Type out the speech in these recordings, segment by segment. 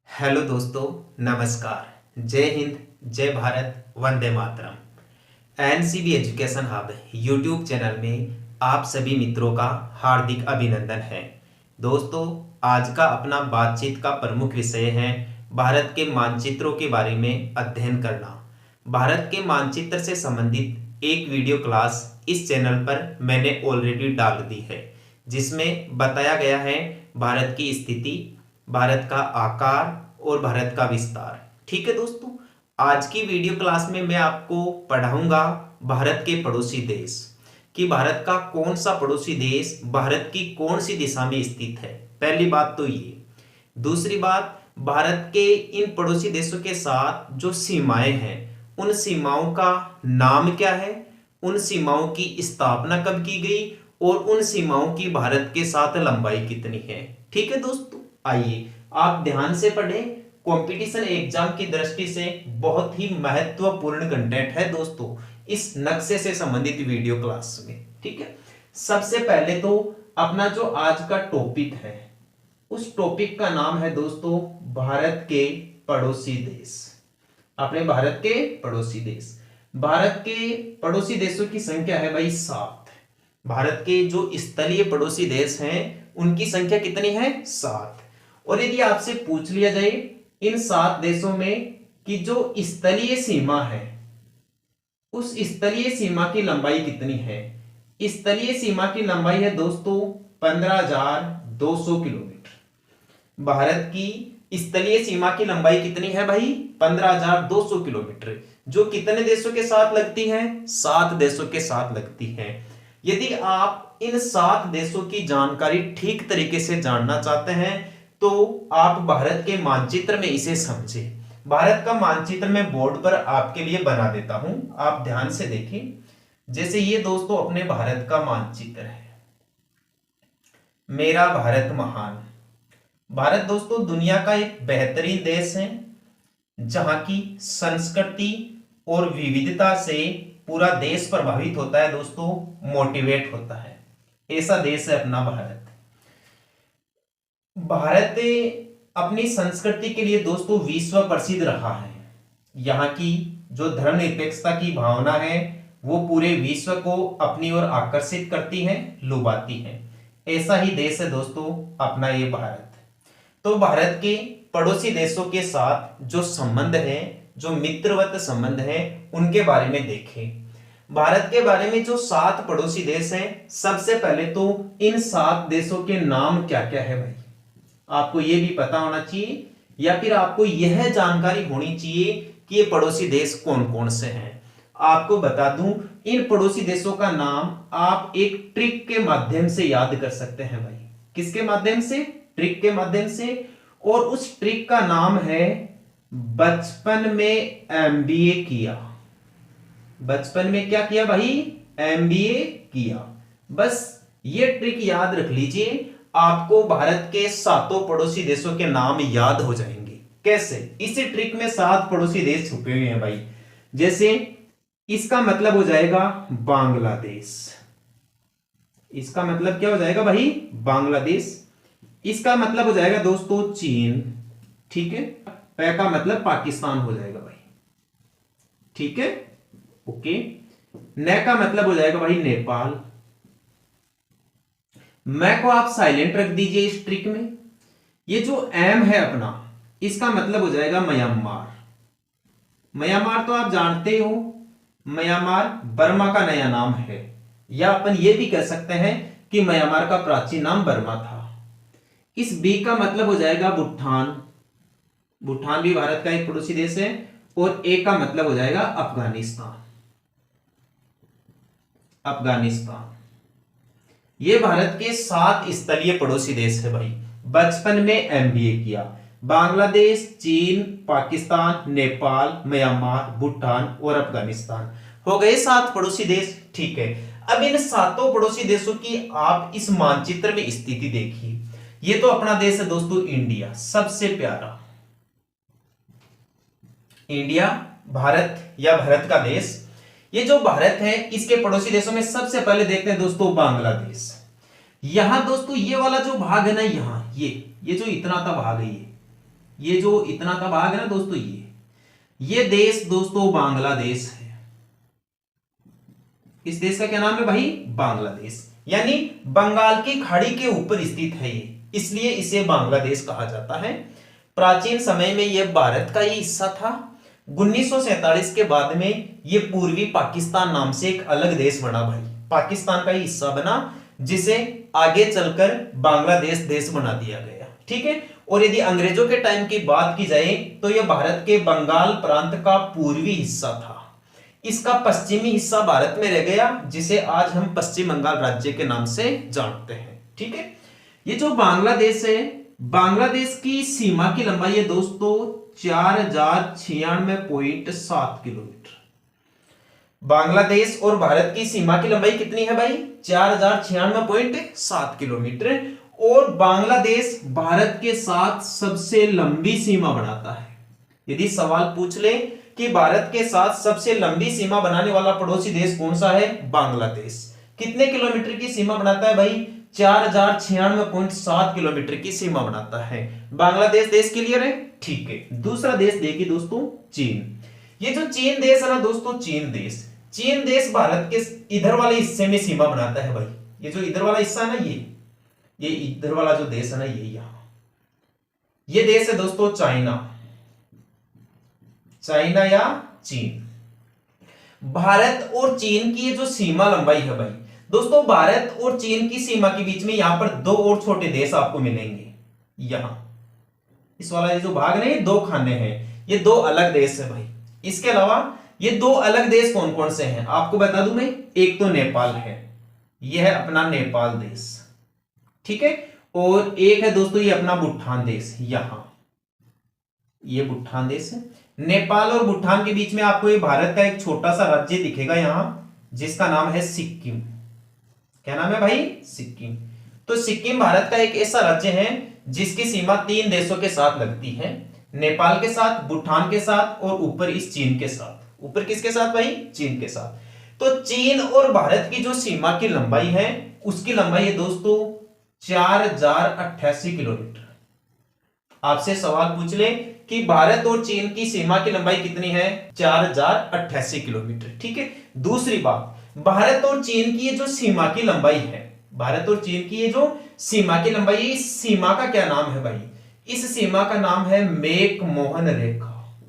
Hello दोस्तों, नमस्कार। जय हिंद, जय भारत, वंदे मातरम। NCB education hub YouTube channel में आप सभी मित्रों का हार्दिक अभिनंदन है। दोस्तों, आज का अपना बातचीत का प्रमुख विषय है भारत के मानचित्रों के बारे में अध्ययन करना। भारत के मानचित्र से संबंधित एक वीडियो क्लास इस चैनल पर मैंने ऑलरेडी डाल दी है, जिसमें बताया गया है भारत की स्थिति, भारत का आकार और भारत का विस्तार। ठीक है दोस्तों, आज की वीडियो क्लास में मैं आपको पढ़ाऊंगा भारत के पड़ोसी देश, कि भारत का कौन सा पड़ोसी देश भारत की कौन सी दिशा में स्थित है। पहली बात तो ये। दूसरी बात, भारत के इन पड़ोसी देशों के साथ जो सीमाएं हैं, उन सीमाओं का नाम क्या है, उन सीमाओं की स्थापना कब की गई और उन सीमाओं की भारत के साथ लंबाई कितनी है। ठीक है दोस्तों, आइए आप ध्यान से पढ़ें। कंपटीशन एग्जाम की दृष्टि से बहुत ही महत्वपूर्ण कंटेंट है दोस्तों इस नक्शे से संबंधित वीडियो क्लास में। ठीक है, सबसे पहले तो अपना जो आज का टॉपिक है, उस टॉपिक का नाम है दोस्तों भारत के पड़ोसी देश। अपने भारत के पड़ोसी देश, भारत के पड़ोसी देशों की संख्या है भाई 7। भारत के जो स्थलीय पड़ोसी देश हैं उनकी संख्या कितनी है? 7। और यदि आपसे पूछ लिया जाए इन 7 देशों में कि जो स्थलीय सीमा है, उस स्थलीय सीमा की लंबाई कितनी है? स्थलीय सीमा की लंबाई है दोस्तों 15,200 किलोमीटर। भारत की स्थलीय सीमा की लंबाई कितनी है भाई? 15,200 किलोमीटर, जो कितने देशों के साथ लगती है? 7 देशों के साथ लगती है। यदि आप इन 7 देशों की जानकारी ठीक तरीके से जानना चाहते हैं तो आप भारत के मानचित्र में इसे समझें। भारत का मानचित्र मैं बोर्ड पर आपके लिए बना देता हूं, आप ध्यान से देखें। जैसे ये दोस्तों अपने भारत का मानचित्र है। मेरा भारत महान। भारत दोस्तों दुनिया का एक बेहतरीन देश है, जहां की संस्कृति और विविधता से पूरा देश प्रभावित होता है दोस्तों, मोटिवेट होता है। ऐसा देश है अपना भारत। भारत अपनी संस्कृति के लिए दोस्तों विश्व प्रसिद्ध रहा है। यहाँ की जो धर्मनिरपेक्षता की भावना है वो पूरे विश्व को अपनी ओर आकर्षित करती है, लुभाती है। ऐसा ही देश है दोस्तों अपना ये भारत। तो भारत के पड़ोसी देशों के साथ जो संबंध है, जो मित्रवत संबंध है, उनके बारे में देखें। भारत के बारे में जो 7 पड़ोसी देश हैं, सबसे पहले तो इन 7 देशों के नाम क्या क्या है भाई, आपको यह भी पता होना चाहिए, या फिर आपको यह जानकारी होनी चाहिए कि ये पड़ोसी देश कौन कौन से हैं। आपको बता दूं, इन पड़ोसी देशों का नाम आप एक ट्रिक के माध्यम से याद कर सकते हैं भाई। किसके माध्यम से? ट्रिक के माध्यम से। और उस ट्रिक का नाम है बचपन में एमबीए किया। बचपन में क्या किया भाई? एमबीए किया। बस ये ट्रिक याद रख लीजिए, आपको भारत के 7 पड़ोसी देशों के नाम याद हो जाएंगे। कैसे? इसी ट्रिक में 7 पड़ोसी देश छुपे हुए हैं भाई। जैसे इसका मतलब हो जाएगा बांग्लादेश। इसका मतलब क्या हो जाएगा भाई? बांग्लादेश। इसका मतलब हो जाएगा दोस्तों चीन। ठीक है, पै का मतलब पाकिस्तान हो जाएगा भाई। ठीक है, ओके। नै का मतलब हो जाएगा भाई नेपाल। मैं को आप साइलेंट रख दीजिए इस ट्रिक में। ये जो एम है अपना, इसका मतलब हो जाएगा म्यांमार। म्यांमार तो आप जानते हो, म्यांमार बर्मा का नया नाम है, या अपन ये भी कह सकते हैं कि म्यांमार का प्राचीन नाम बर्मा था। इस बी का मतलब हो जाएगा भूटान। भूटान भी भारत का एक पड़ोसी देश है। और ए का मतलब हो जाएगा अफगानिस्तान। अफगानिस्तान। ये भारत के 7 स्थलीय पड़ोसी देश है भाई। बचपन में एमबीए किया। बांग्लादेश, चीन, पाकिस्तान, नेपाल, म्यांमार, भूटान और अफगानिस्तान हो गए 7 पड़ोसी देश। ठीक है, अब इन 7 पड़ोसी देशों की आप इस मानचित्र में स्थिति देखिए। ये तो अपना देश है दोस्तों इंडिया, सबसे प्यारा इंडिया, भारत या भारत का देश। ये जो भारत है, इसके पड़ोसी देशों में सबसे पहले देखते हैं दोस्तों बांग्लादेश। यहां दोस्तों ये वाला जो भाग है ना, यहां ये जो इतना सा भाग है, ये जो इतना का भाग है ना दोस्तों, ये देश दोस्तों बांग्लादेश है। इस देश का क्या नाम है भाई? बांग्लादेश। यानी बंगाल की खाड़ी के ऊपर स्थित है ये, इसलिए इसे बांग्लादेश कहा जाता है। प्राचीन समय में यह भारत का ही हिस्सा था। 1947 के बाद में यह पूर्वी पाकिस्तान नाम से एक अलग देश बना भाई, पाकिस्तान का ही हिस्सा बना, जिसे आगे चलकर बांग्लादेश देश बना दिया गया। ठीक है। और यदि अंग्रेजों के टाइम की बात की जाए तो यह भारत के बंगाल प्रांत का पूर्वी हिस्सा था। इसका पश्चिमी हिस्सा भारत में रह गया, जिसे आज हम पश्चिम बंगाल राज्य के नाम से जानते हैं। ठीक है। ये जो बांग्लादेश है, बांग्लादेश की सीमा की लंबाई है दोस्तों 4096.7 किलोमीटर। बांग्लादेश और भारत की सीमा की लंबाई कितनी है भाई? 4096.7 किलोमीटर। और बांग्लादेश भारत के साथ सबसे लंबी सीमा बनाता है। यदि सवाल पूछ ले कि भारत के साथ सबसे लंबी सीमा बनाने वाला पड़ोसी देश कौन सा है? बांग्लादेश। कितने किलोमीटर की सीमा बनाता है भाई? 4096.7 किलोमीटर की सीमा बनाता है। बांग्लादेश देश क्लियर है? ठीक है। दूसरा देश देखिए दोस्तों, चीन। ये जो चीन देश है ना दोस्तों, चीन देश भारत के इधर वाले हिस्से में सीमा बनाता है भाई। ये जो इधर वाला हिस्सा है ना, ये इधर वाला जो देश है ना, ये देश है दोस्तों चाइना या चीन। भारत और चीन की ये जो सीमा लंबाई है भाई दोस्तों, भारत और चीन की सीमा के बीच में यहां पर दो और छोटे देश आपको मिलेंगे। यहां इस वाला ये जो भाग है, ये दो खाने हैं, ये दो अलग देश है भाई। इसके अलावा ये दो अलग देश कौन कौन से हैं आपको बता दूं मैं। एक तो नेपाल है, यह है अपना नेपाल देश। ठीक है। और एक है दोस्तों ये अपना भूटान देश, ये भूटान देश है। नेपाल और भूटान के बीच में आपको ये भारत का एक छोटा सा राज्य दिखेगा यहां, जिसका नाम है सिक्किम। क्या नाम है भाई? सिक्किम। तो सिक्किम भारत का एक ऐसा राज्य है जिसकी सीमा 3 देशों के साथ लगती है, नेपाल के साथ, भूटान के साथ और ऊपर इस चीन के साथ। ऊपर किसके साथ भाई? चीन के साथ। तो चीन और भारत की जो सीमा की लंबाई है, उसकी लंबाई है दोस्तों 4088 किलोमीटर। आपसे सवाल पूछ ले कि भारत और चीन की सीमा की लंबाई कितनी है? 4088 किलोमीटर। ठीक है। दूसरी बात, भारत और चीन की ये जो सीमा की लंबाई है, भारत और चीन की ये जो सीमा की लंबाई, इस सीमा का क्या नाम है भाई? इस सीमा का नाम है मैक-मोहन रेखा।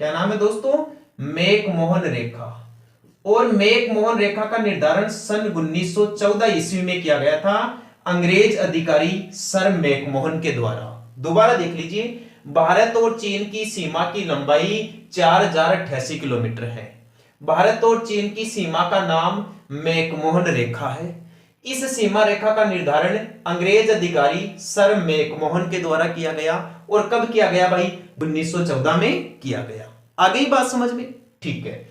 क्या नाम है दोस्तों? मैक-मोहन रेखा। और मैक-मोहन रेखा का निर्धारण सन 1914 ईस्वी में किया गया था अंग्रेज अधिकारी सर मैक-मोहन के द्वारा। दोबारा देख लीजिए, भारत और चीन की सीमा की लंबाई 4088 किलोमीटर है। भारत और चीन की सीमा का नाम मैक-मोहन रेखा है। इस सीमा रेखा का निर्धारण अंग्रेज अधिकारी सर मैक-मोहन के द्वारा किया गया। और कब किया गया भाई? 1914 में किया गया। आ गई बात समझ में? ठीक है।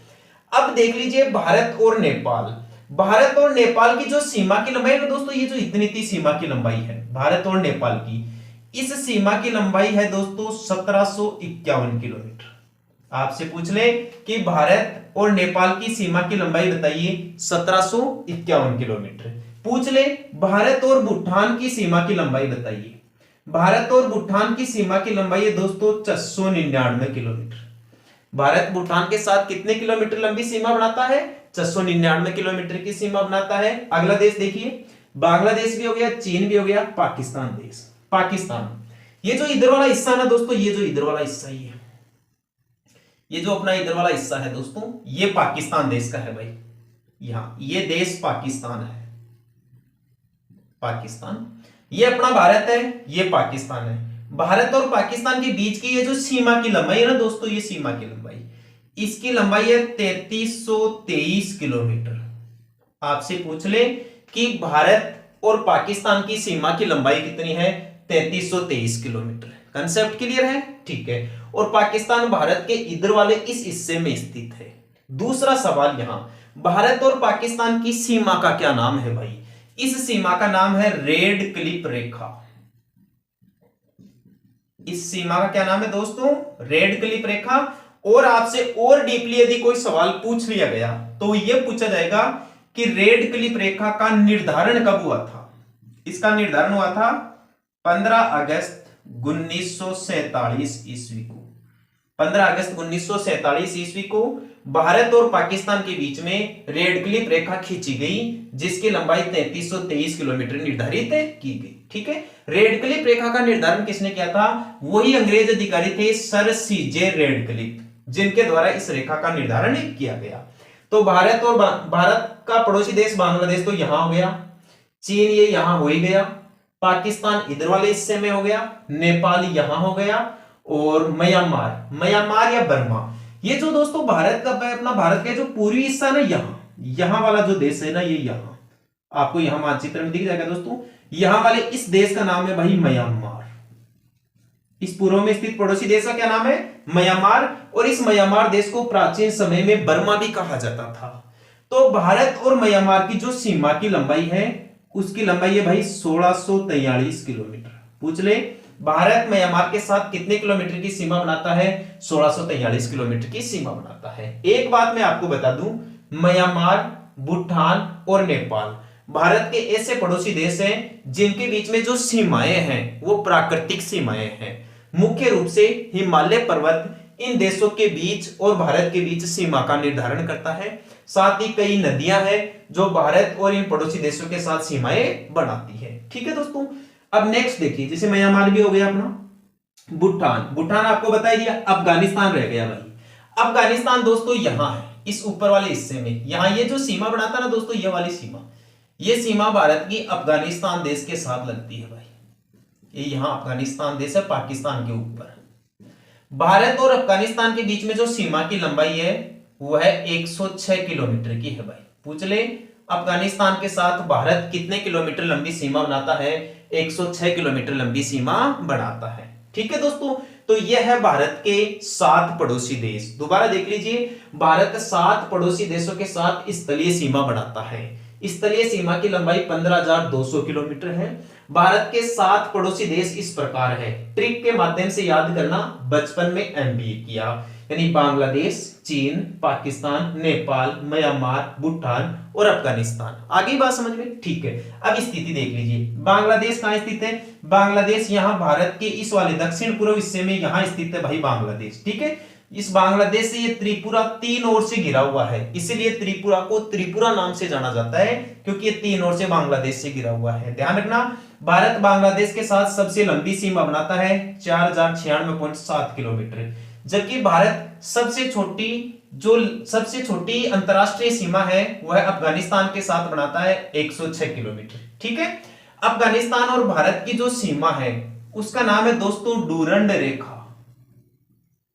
अब देख लीजिए भारत और नेपाल। भारत और नेपाल की जो सीमा की लंबाई है दोस्तों, ये जो इतनी सीमा की लंबाई है भारत और नेपाल की, इस सीमा की लंबाई है दोस्तों 1751 किलोमीटर। आपसे पूछ ले कि भारत और नेपाल की सीमा की लंबाई बताइए, 1751 किलोमीटर। पूछ ले भारत और भूटान की सीमा की लंबाई बताइए। भारत और भूटान की सीमा की लंबाई है दोस्तों 699 किलोमीटर। भारत भूटान के साथ कितने किलोमीटर लंबी सीमा बनाता है? 699 किलोमीटर की सीमा बनाता है। अगला देश देखिए, बांग्लादेश भी हो गया, चीन भी हो गया, पाकिस्तान देश। पाकिस्तान, ये जो इधर वाला हिस्सा ना दोस्तों, ये जो इधर वाला हिस्सा ही है, ये जो अपना इधर वाला हिस्सा है दोस्तों, ये पाकिस्तान देश का है भाई। यहां ये देश पाकिस्तान है, पाकिस्तान। ये अपना भारत है, ये पाकिस्तान है। भारत और पाकिस्तान के बीच की ये जो सीमा की लंबाई है ना दोस्तों, ये सीमा की लंबाई, इसकी लंबाई है 3323 किलोमीटर। आपसे पूछ ले कि भारत और पाकिस्तान की सीमा की लंबाई कितनी है? 3323 किलोमीटर। कंसेप्ट क्लियर है? ठीक है। और पाकिस्तान भारत के इधर वाले इस हिस्से में स्थित है। दूसरा सवाल, यहां भारत और पाकिस्तान की सीमा का क्या नाम है भाई? इस सीमा का नाम है रेड क्लिफ रेखा। इस सीमा का क्या नाम है दोस्तों? रेड क्लिफ रेखा। और आपसे और डीपली यदि कोई सवाल पूछ लिया गया तो यह पूछा जाएगा कि रेड क्लिफ रेखा का निर्धारण कब हुआ था? इसका निर्धारण हुआ था 15 अगस्त 1947 ईस्वी को, 15 अगस्त 1947 ईस्वी को भारत और पाकिस्तान के बीच में रेड क्लिफ रेखा खींची गई, जिसकी लंबाई 3323 किलोमीटर निर्धारित की गई। ठीक है, रेड क्लिफ रेखा का निर्धारण किसने किया था? वही अंग्रेज अधिकारी थे सर सीजे रेड क्लिफ, जिनके द्वारा इस रेखा का निर्धारण किया गया। तो भारत का पड़ोसी देश बांग्लादेश तो यहां हो गया, चीन ये यहां हो ही गया, पाकिस्तान इधर वाले हिस्से में हो गया, नेपाल यहां हो गया, और म्यांमार या बर्मा, ये जो दोस्तों भारत का अपना भारत का जो पूर्वी हिस्सा ना, यहां वाला जो देश है ना, ये यहां आपको यहां मानचित्र में दिख जाएगा दोस्तों। यहां वाले इस देश का नाम है भाई म्यांमार। इस पूर्व में स्थित पड़ोसी देश का क्या नाम है? म्यांमार। और इस म्यांमार देश को प्राचीन समय में बर्मा भी कहा जाता था। तो भारत और म्यांमार की जो सीमा की लंबाई है, उसकी लंबाई है भाई 1643 किलोमीटर। पूछ ले, भारत म्यांमार के साथ कितने किलोमीटर की सीमा बनाता है? 1643 किलोमीटर की सीमा बनाता है। एक बात मैं आपको बता दूं, म्यांमार, भूटान और नेपाल भारत के ऐसे पड़ोसी देश हैं जिनके बीच में जो सीमाएं हैं वो प्राकृतिक सीमाएं हैं। मुख्य रूप से हिमालय पर्वत इन देशों के बीच और भारत के बीच सीमा का निर्धारण करता है। साथ ही कई नदियां हैं जो भारत और इन पड़ोसी देशों के साथ सीमाएं बनाती है। ठीक है दोस्तों, अब नेक्स्ट देखिए, जैसे म्यांमार भी हो गया अपना, भूटान आपको बता दिया, अफगानिस्तान रह गया भाई। अफगानिस्तान दोस्तों यहां है, इस ऊपर वाले हिस्से में, यहां ये जो सीमा बनाता ना दोस्तों, ये वाली सीमा, ये सीमा भारत की अफगानिस्तान देश के साथ लगती है भाई। ये यहां अफगानिस्तान देश है पाकिस्तान के ऊपर। भारत और अफगानिस्तान के बीच में जो सीमा की लंबाई है वो है 106 किलोमीटर की है भाई। पूछ ले, अफगानिस्तान के साथ भारत कितने किलोमीटर लंबी सीमा बनाता है? 106 किलोमीटर लंबी सीमा बनाता है। ठीक है दोस्तों, तो यह है भारत के 7 पड़ोसी देश। दोबारा देख लीजिए, भारत 7 पड़ोसी देशों के साथ स्थलीय सीमा बनाता है। स्थलीय सीमा की लंबाई 15,200 किलोमीटर है। भारत के 7 पड़ोसी देश इस प्रकार है, ट्रिक के माध्यम से याद करना, बचपन में एमबीए किया, यानी बांग्लादेश, चीन, पाकिस्तान, नेपाल, म्यांमार, भूटान और अफगानिस्तान। आगे बात समझ में? ठीक है, अब स्थिति देख लीजिए, बांग्लादेश कहां स्थित है? बांग्लादेश यहां भारत के इस वाले दक्षिण पूर्व हिस्से में यहां स्थित है भाई बांग्लादेश। ठीक है, इस बांग्लादेश से ये त्रिपुरा 3 ओर से घिरा हुआ है, इसीलिए त्रिपुरा को त्रिपुरा नाम से जाना जाता है, क्योंकि ये 3 ओर से बांग्लादेश से घिरा हुआ है। ध्यान रखना, भारत बांग्लादेश के साथ सबसे लंबी सीमा बनाता है 4096.7 किलोमीटर, जबकि भारत सबसे छोटी अंतरराष्ट्रीय सीमा है वह अफगानिस्तान के साथ बनाता है 106 किलोमीटर। ठीक है, अफगानिस्तान और भारत की जो सीमा है उसका नाम है दोस्तों डूरंड रेखा।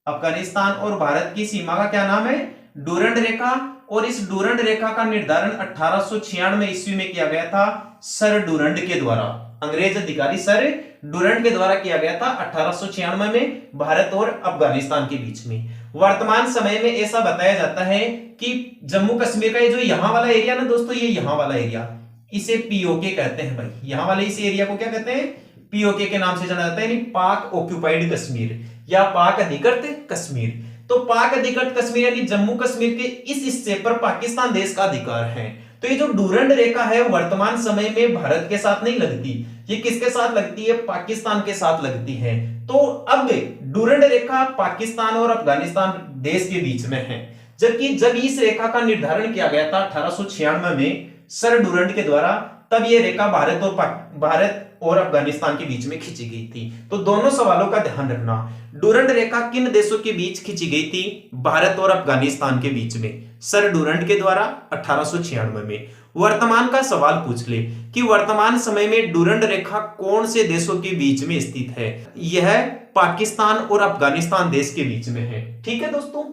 अफगानिस्तान और भारत की सीमा का क्या नाम है? डूरंड रेखा। और इस डूरंड रेखा का निर्धारण 1896 ईस्वी में किया गया था सर डूरंड के द्वारा। अंग्रेज अधिकारी सर डूरंड के द्वारा किया गया था 1896 में भारत और अफगानिस्तान के बीच में। वर्तमान समय में ऐसा बताया जाता है कि जम्मू कश्मीर का ये जो यहां वाला एरिया ना दोस्तों, ये यहां वाला एरिया, इसे पीओके कहते हैं भाई। यहां वाले इस एरिया को क्या कहते हैं? पीओके के नाम से जाना जाता है, यानी पाक ऑक्यूपाइड कश्मीर या पाक अधिकृत कश्मीर। तो पाक अधिकृत कश्मीर यानी जम्मू कश्मीर के इस हिस्से पर पाकिस्तान देश का अधिकार है। तो ये जो डूरंड रेखा है वर्तमान समय में भारत के साथ नहीं लगती, ये किसके साथ लगती है? पाकिस्तान के साथ लगती है। तो अब डूरंड रेखा पाकिस्तान और अफगानिस्तान देश के बीच में है, जबकि जब इस रेखा का निर्धारण किया गया था 1896 में सर डूरंड के द्वारा, तब ये रेखा भारत और अफगानिस्तान के बीच में खींची गई थी। तो दोनों सवालों का ध्यान रखना, डूरंड रेखा किन देशों के बीच खींची गई थी? भारत और अफगानिस्तान के बीच में, सर डूरंड के द्वारा 1896 में। वर्तमान का सवाल पूछ ले कि वर्तमान समय में डूरंड रेखा कौन से देशों के बीच में स्थित है? यह पाकिस्तान और अफगानिस्तान देश के बीच में है। ठीक है दोस्तों,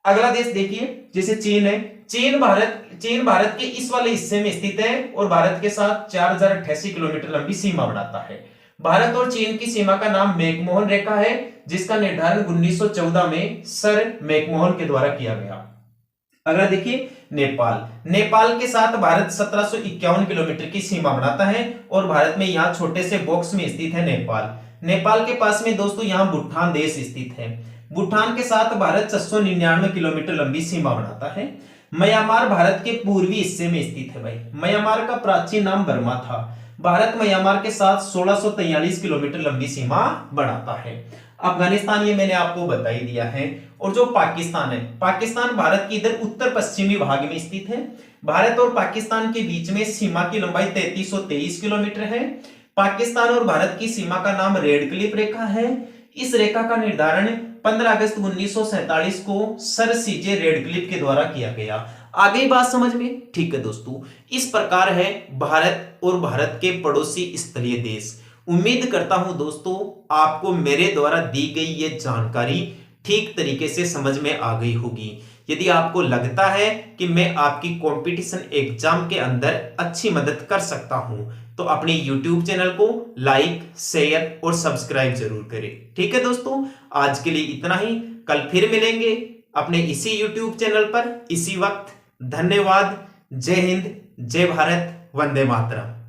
अगला देश देखिए, जैसे चीन है। चीन भारत के इस वाले हिस्से में स्थित है और भारत के साथ 4088 किलोमीटर लंबी सीमा बनाता है। भारत और चीन की सीमा का नाम मैकमोहन रेखा है, जिसका निर्धारण 1914 में सर मैकमोहन के द्वारा किया गया। अगला देखिए नेपाल के साथ भारत 1751 किलोमीटर की सीमा बनाता है और भारत में यहाँ छोटे से बॉक्स में स्थित है नेपाल के पास में दोस्तों यहाँ भूटान देश स्थित है। भूटान के साथ भारत 699 किलोमीटर लंबी सीमा बनाता है। म्यांमार भारत के पूर्वी हिस्से में स्थित है भाई। म्यांमार का प्राचीन नाम बर्मा था। भारत म्यांमार के साथ 1643 किलोमीटर लंबी सीमा बढ़ाता है। अफगानिस्तान ये मैंने आपको बता ही दिया है। और जो पाकिस्तान है, पाकिस्तान भारत की इधर उत्तर पश्चिमी भाग में स्थित है। भारत और पाकिस्तान के बीच में सीमा की लंबाई 3323 किलोमीटर है। पाकिस्तान और भारत की सीमा का नाम रेड क्लिफ रेखा है। इस रेखा का निर्धारण 15 अगस्त 1947 को सर सीजे रेडक्लिफ के द्वारा किया गया। आगे बात समझ में? ठीक है दोस्तों, इस प्रकार है भारत और भारत के पड़ोसी स्थलीय देश। उम्मीद करता हूं दोस्तों आपको मेरे द्वारा दी गई ये जानकारी ठीक तरीके से समझ में आ गई होगी। यदि आपको लगता है कि मैं आपकी कंपटीशन एग्जाम के अंदर अच्छी मदद कर सकता हूं तो अपने YouTube चैनल को लाइक, शेयर और सब्सक्राइब जरूर करें। ठीक है दोस्तों, आज के लिए इतना ही। कल फिर मिलेंगे अपने इसी YouTube चैनल पर इसी वक्त। धन्यवाद। जय हिंद, जय भारत, वंदे मातरम।